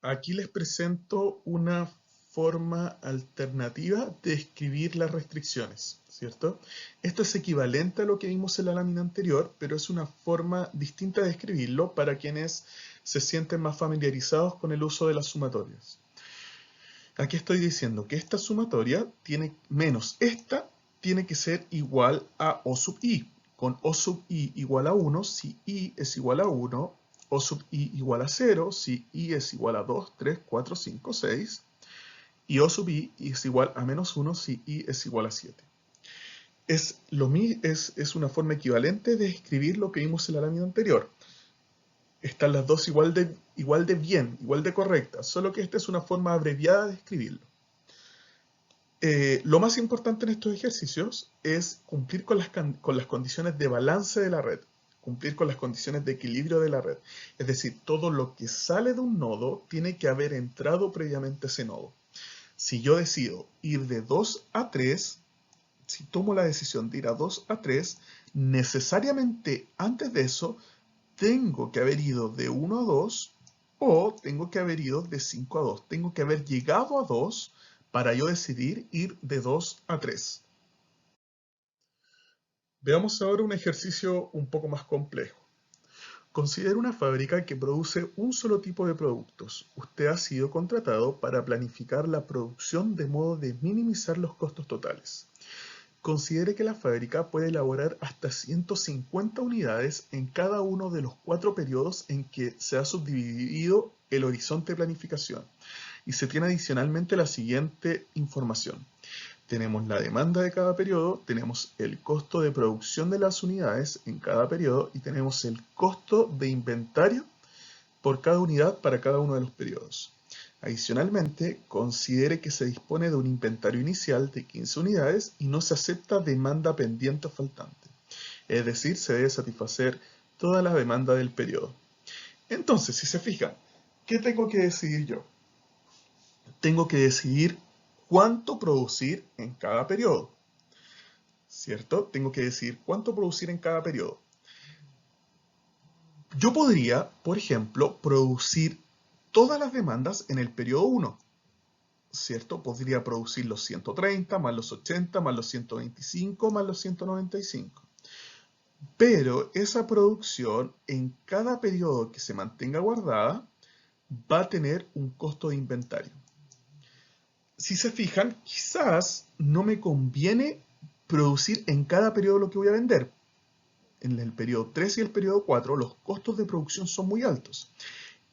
Aquí les presento una forma alternativa de escribir las restricciones, ¿cierto? Esto es equivalente a lo que vimos en la lámina anterior, pero es una forma distinta de escribirlo para quienes se sienten más familiarizados con el uso de las sumatorias. Aquí estoy diciendo que esta sumatoria tiene menos esta tiene que ser igual a O sub i, con O sub i igual a 1 si i es igual a 1, O sub i igual a 0 si i es igual a 2, 3, 4, 5, 6, y O sub i es igual a menos 1 si i es igual a 7. Es una forma equivalente de escribir lo que vimos en la lámina anterior. Están las dos igual de bien, igual de correctas, solo que esta es una forma abreviada de escribirlo. Lo más importante en estos ejercicios es cumplir con las condiciones de balance de la red, cumplir con las condiciones de equilibrio de la red. Es decir, todo lo que sale de un nodo tiene que haber entrado previamente a ese nodo. Si yo decido ir de 2 a 3, si tomo la decisión de ir a 2 a 3, necesariamente antes de eso tengo que haber ido de 1 a 2 o tengo que haber ido de 5 a 2. Tengo que haber llegado a 2 para yo decidir ir de 2 a 3. Veamos ahora un ejercicio un poco más complejo. Considere una fábrica que produce un solo tipo de productos. Usted ha sido contratado para planificar la producción de modo de minimizar los costos totales. Considere que la fábrica puede elaborar hasta 150 unidades en cada uno de los 4 periodos en que se ha subdividido el horizonte de planificación. Y se tiene adicionalmente la siguiente información. Tenemos la demanda de cada periodo, tenemos el costo de producción de las unidades en cada periodo y tenemos el costo de inventario por cada unidad para cada uno de los periodos. Adicionalmente, considere que se dispone de un inventario inicial de 15 unidades y no se acepta demanda pendiente o faltante. Es decir, se debe satisfacer toda la demanda del periodo. Entonces, si se fijan, ¿qué tengo que decidir yo? Tengo que decidir cuánto producir en cada periodo, ¿cierto? Tengo que decidir cuánto producir en cada periodo. Yo podría, por ejemplo, producir todas las demandas en el periodo 1, ¿cierto? Podría producir los 130, más los 80, más los 125, más los 195. Pero esa producción en cada periodo que se mantenga guardada va a tener un costo de inventario. Si se fijan, quizás no me conviene producir en cada periodo lo que voy a vender. En el periodo 3 y el periodo 4 los costos de producción son muy altos.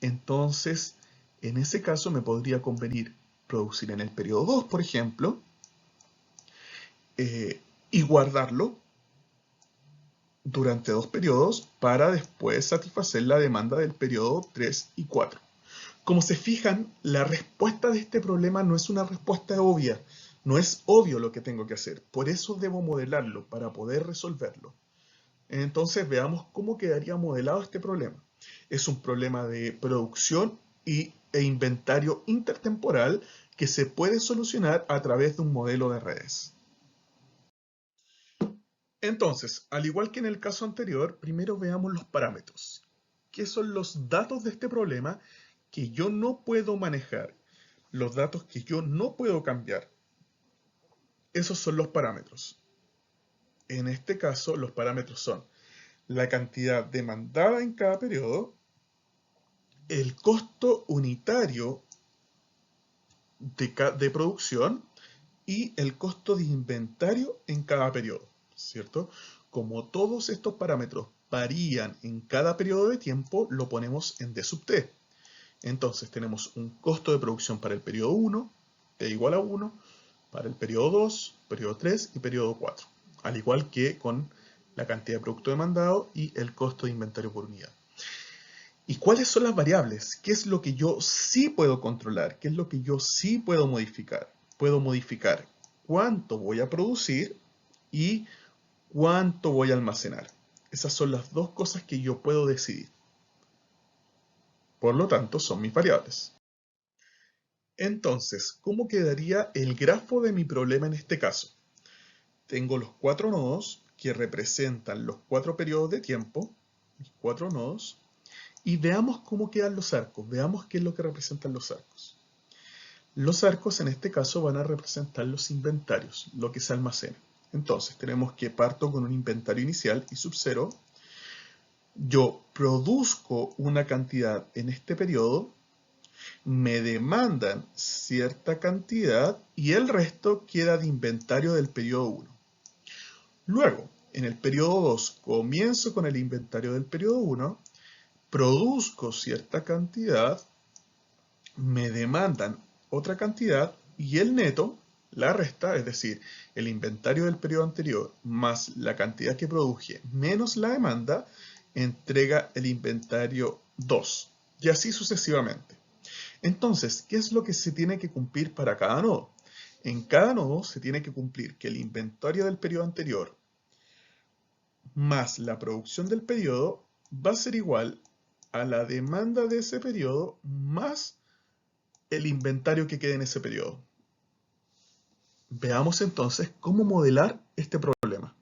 Entonces, en ese caso me podría convenir producir en el periodo 2, por ejemplo, y guardarlo durante 2 periodos para después satisfacer la demanda del periodo 3 y 4. Como se fijan, la respuesta de este problema no es una respuesta obvia. No es obvio lo que tengo que hacer. Por eso debo modelarlo para poder resolverlo. Entonces veamos cómo quedaría modelado este problema. Es un problema de producción e inventario intertemporal que se puede solucionar a través de un modelo de redes. Entonces, al igual que en el caso anterior, primero veamos los parámetros. ¿Qué son los datos de este problema que yo no puedo manejar? Los datos que yo no puedo cambiar. Esos son los parámetros. En este caso, los parámetros son la cantidad demandada en cada periodo, el costo unitario de producción y el costo de inventario en cada periodo, ¿cierto? Como todos estos parámetros varían en cada periodo de tiempo, lo ponemos en D sub T. Entonces tenemos un costo de producción para el periodo 1, T igual a 1, para el periodo 2, periodo 3 y periodo 4, al igual que con la cantidad de producto demandado y el costo de inventario por unidad. ¿Y cuáles son las variables? ¿Qué es lo que yo sí puedo controlar? ¿Qué es lo que yo sí puedo modificar? Puedo modificar cuánto voy a producir y cuánto voy a almacenar. Esas son las dos cosas que yo puedo decidir. Por lo tanto, son mis variables. Entonces, ¿cómo quedaría el grafo de mi problema en este caso? Tengo los 4 nodos que representan los 4 periodos de tiempo, mis 4 nodos, Y veamos cómo quedan los arcos, veamos qué es lo que representan los arcos. Los arcos en este caso van a representar los inventarios, lo que se almacena. Entonces tenemos que parto con un inventario inicial y sub 0. Yo produzco una cantidad en este periodo, me demandan cierta cantidad y el resto queda de inventario del periodo 1. Luego, en el periodo 2 comienzo con el inventario del periodo 1, produzco cierta cantidad, me demandan otra cantidad y el neto, la resta, es decir, el inventario del periodo anterior más la cantidad que produje menos la demanda, entrega el inventario 2 y así sucesivamente. Entonces, ¿qué es lo que se tiene que cumplir para cada nodo? En cada nodo se tiene que cumplir que el inventario del periodo anterior más la producción del periodo va a ser igual a la demanda de ese periodo más el inventario que quede en ese periodo. Veamos entonces cómo modelar este problema.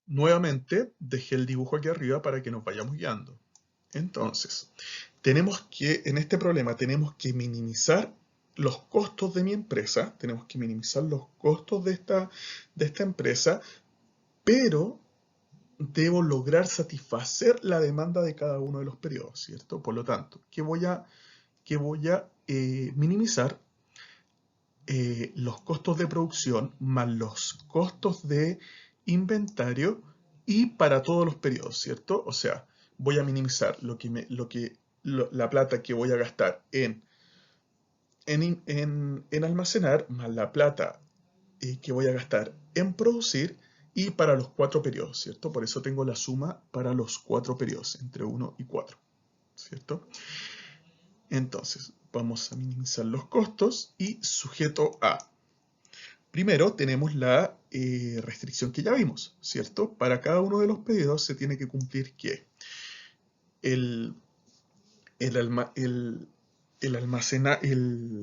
Nuevamente, dejé el dibujo aquí arriba para que nos vayamos guiando. Entonces, en este problema tenemos que minimizar los costos de mi empresa, tenemos que minimizar los costos de esta empresa, pero debo lograr satisfacer la demanda de cada uno de los periodos, ¿cierto? Por lo tanto, ¿qué voy a minimizar? Los costos de producción más los costos de inventario y para todos los periodos, ¿cierto? O sea, voy a minimizar la plata que voy a gastar en almacenar más la plata que voy a gastar en producir y para los 4 periodos, ¿cierto? Por eso tengo la suma para los 4 periodos, entre 1 y 4, ¿cierto? Entonces, vamos a minimizar los costos y sujeto a. Primero tenemos la restricción que ya vimos, ¿cierto? Para cada uno de los periodos se tiene que cumplir que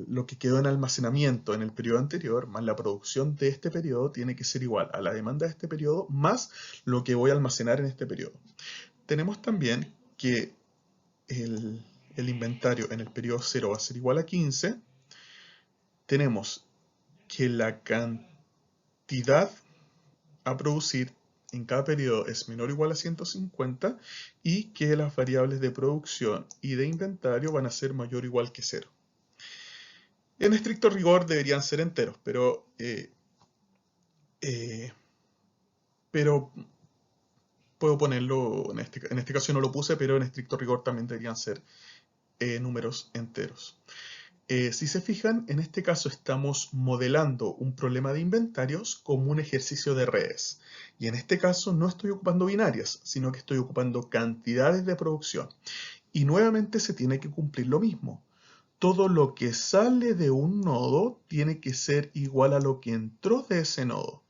lo que quedó en almacenamiento en el periodo anterior más la producción de este periodo tiene que ser igual a la demanda de este periodo más lo que voy a almacenar en este periodo. Tenemos también que el inventario en el periodo 0 va a ser igual a 15. Tenemos que la cantidad a producir en cada periodo es menor o igual a 150 y que las variables de producción y de inventario van a ser mayor o igual que 0. En estricto rigor deberían ser enteros, pero puedo ponerlo, en este caso no lo puse, pero en estricto rigor también deberían ser números enteros. Si se fijan, en este caso estamos modelando un problema de inventarios como un ejercicio de redes. Y en este caso no estoy ocupando binarias, sino que estoy ocupando cantidades de producción. Y nuevamente se tiene que cumplir lo mismo. Todo lo que sale de un nodo tiene que ser igual a lo que entró de ese nodo.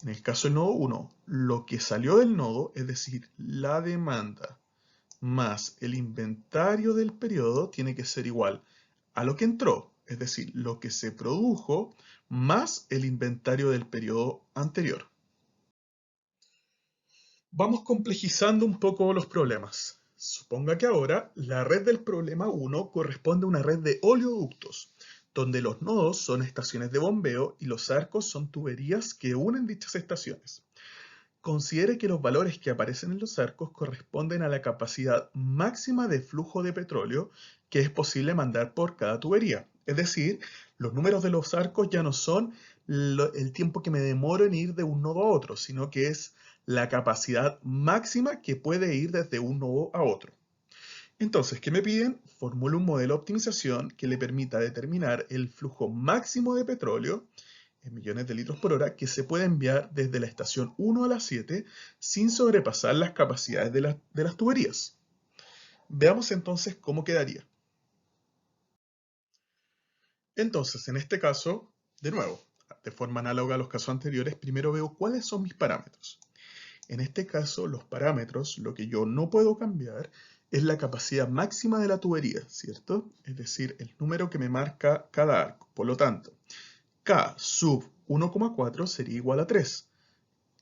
En el caso del nodo 1, lo que salió del nodo, es decir, la demanda más el inventario del periodo tiene que ser igual a lo que entró, es decir, lo que se produjo más el inventario del periodo anterior. Vamos complejizando un poco los problemas. Suponga que ahora la red del problema 1 corresponde a una red de oleoductos, donde los nodos son estaciones de bombeo y los arcos son tuberías que unen dichas estaciones. Considere que los valores que aparecen en los arcos corresponden a la capacidad máxima de flujo de petróleo que es posible mandar por cada tubería. Es decir, los números de los arcos ya no son el tiempo que me demoro en ir de un nodo a otro, sino que es la capacidad máxima que puede ir desde un nodo a otro. Entonces, ¿qué me piden? Formule un modelo de optimización que le permita determinar el flujo máximo de petróleo en millones de litros por hora que se puede enviar desde la estación 1 a la 7 sin sobrepasar las capacidades de las tuberías. Veamos entonces cómo quedaría. Entonces, en este caso, de nuevo, de forma análoga a los casos anteriores, primero veo cuáles son mis parámetros. En este caso, los parámetros, lo que yo no puedo cambiar es la capacidad máxima de la tubería, ¿cierto? Es decir, el número que me marca cada arco. Por lo tanto, K sub 1,4 sería igual a 3.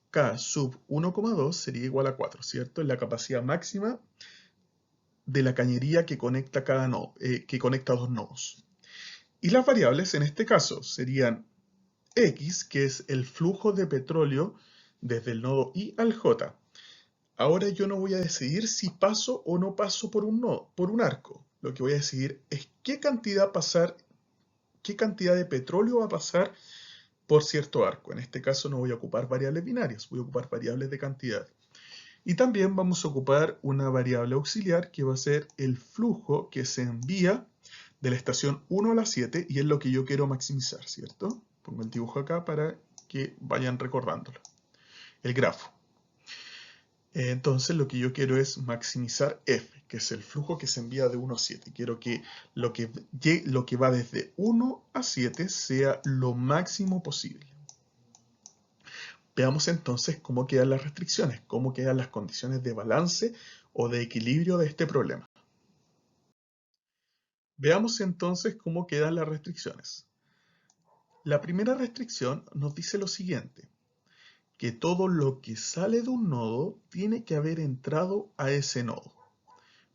K sub 1,2 sería igual a 4, ¿cierto? Es la capacidad máxima de la cañería que conecta cada nodo, que conecta dos nodos. Y las variables en este caso serían X, que es el flujo de petróleo desde el nodo I al J. Ahora yo no voy a decidir si paso o no paso por un nodo, por un arco. Lo que voy a decidir es qué cantidad de petróleo va a pasar por cierto arco. En este caso no voy a ocupar variables binarias, voy a ocupar variables de cantidad. Y también vamos a ocupar una variable auxiliar que va a ser el flujo que se envía de la estación 1 a la 7 y es lo que yo quiero maximizar, ¿cierto? Pongo el dibujo acá para que vayan recordándolo. El grafo. Entonces lo que yo quiero es maximizar F, que es el flujo que se envía de 1 a 7. Quiero que lo que va desde 1 a 7 sea lo máximo posible. Veamos entonces cómo quedan las restricciones, cómo quedan las condiciones de balance o de equilibrio de este problema. Veamos entonces cómo quedan las restricciones. La primera restricción nos dice lo siguiente, que todo lo que sale de un nodo tiene que haber entrado a ese nodo.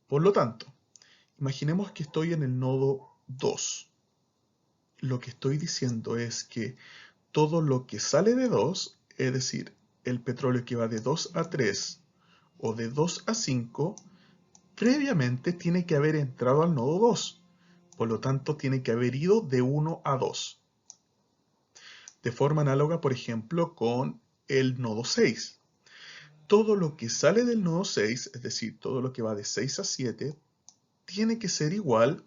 Por lo tanto, imaginemos que estoy en el nodo 2. Lo que estoy diciendo es que todo lo que sale de 2, es decir, el petróleo que va de 2 a 3 o de 2 a 5, previamente tiene que haber entrado al nodo 2. Por lo tanto, tiene que haber ido de 1 a 2. De forma análoga, por ejemplo, con el nodo 6. Todo lo que sale del nodo 6, es decir, todo lo que va de 6 a 7, tiene que ser igual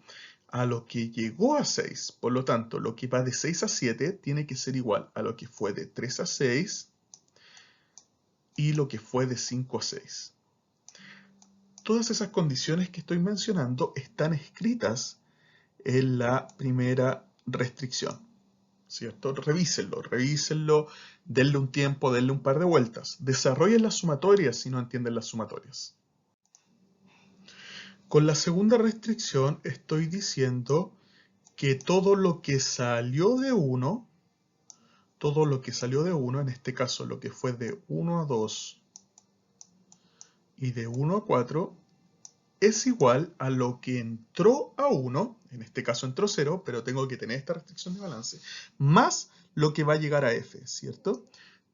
a lo que llegó a 6. Por lo tanto, lo que va de 6 a 7 tiene que ser igual a lo que fue de 3 a 6 y lo que fue de 5 a 6. Todas esas condiciones que estoy mencionando están escritas en la primera restricción, ¿cierto? Revísenlo, denle un tiempo, denle un par de vueltas. Desarrollen las sumatorias si no entienden las sumatorias. Con la segunda restricción estoy diciendo que todo lo que salió de 1, en este caso lo que fue de 1 a 2 y de 1 a 4, es igual a lo que entró a 1, en este caso entró 0, pero tengo que tener esta restricción de balance, más lo que va a llegar a F, ¿cierto?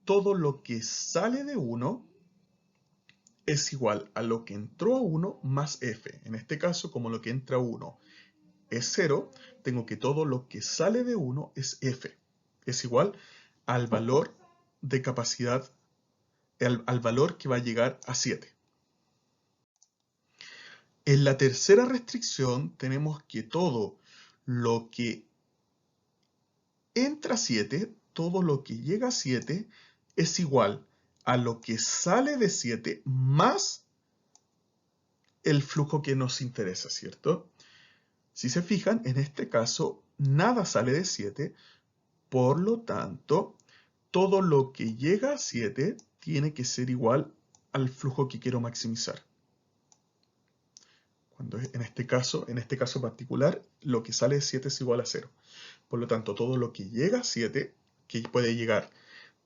Todo lo que sale de 1 es igual a lo que entró a 1 más F. En este caso, como lo que entra a 1 es 0, tengo que todo lo que sale de 1 es F. Es igual al valor de capacidad, al valor que va a llegar a 7. En la tercera restricción tenemos que todo lo que entra a 7, todo lo que llega a 7 es igual a lo que sale de 7 más el flujo que nos interesa, ¿cierto? Si se fijan, en este caso nada sale de 7, por lo tanto, todo lo que llega a 7 tiene que ser igual al flujo que quiero maximizar. Cuando en este caso particular, lo que sale de 7 es igual a 0. Por lo tanto, todo lo que llega a 7, que puede llegar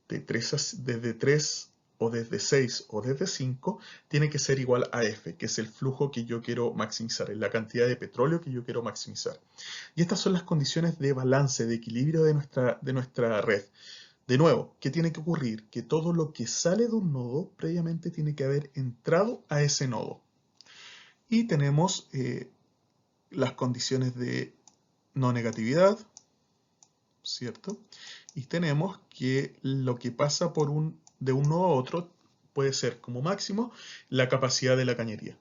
desde 3 o desde 6 o desde 5, tiene que ser igual a F, que es el flujo que yo quiero maximizar, es la cantidad de petróleo que yo quiero maximizar. Y estas son las condiciones de balance, de equilibrio de nuestra red. De nuevo, ¿qué tiene que ocurrir? Que todo lo que sale de un nodo previamente tiene que haber entrado a ese nodo. Y tenemos las condiciones de no negatividad, ¿cierto? Y tenemos que lo que pasa de un nodo a otro puede ser como máximo la capacidad de la cañería.